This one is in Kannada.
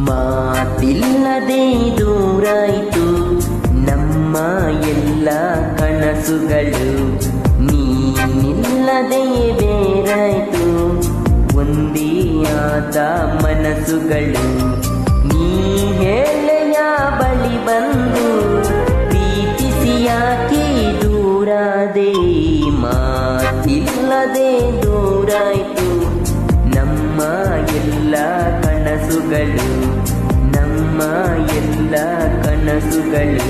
ಮಾತಿಲ್ಲದೆ ದೂರಾಯಿತು ನಮ್ಮ ಎಲ್ಲ ಕನಸುಗಳು, ನೀನಿಲ್ಲದೆ ಬೇರಾಯ್ತು ಒಂದೇ ಆದ ಮನಸ್ಸುಗಳು. ನೀ ಹೇಳೆಯ ಬಳಿ ಬಂದು ಪ್ರೀತಿಸಿ ಯಾಕೆ ದೂರಾದೆ, ಮಾತಿಲ್ಲದೆ ದೂರಾಯ್ತು ನಮ್ಮ ಎಲ್ಲ ಕನಸುಗಳು, ನಮ್ಮ ಎಲ್ಲ ಕನಸುಗಳು.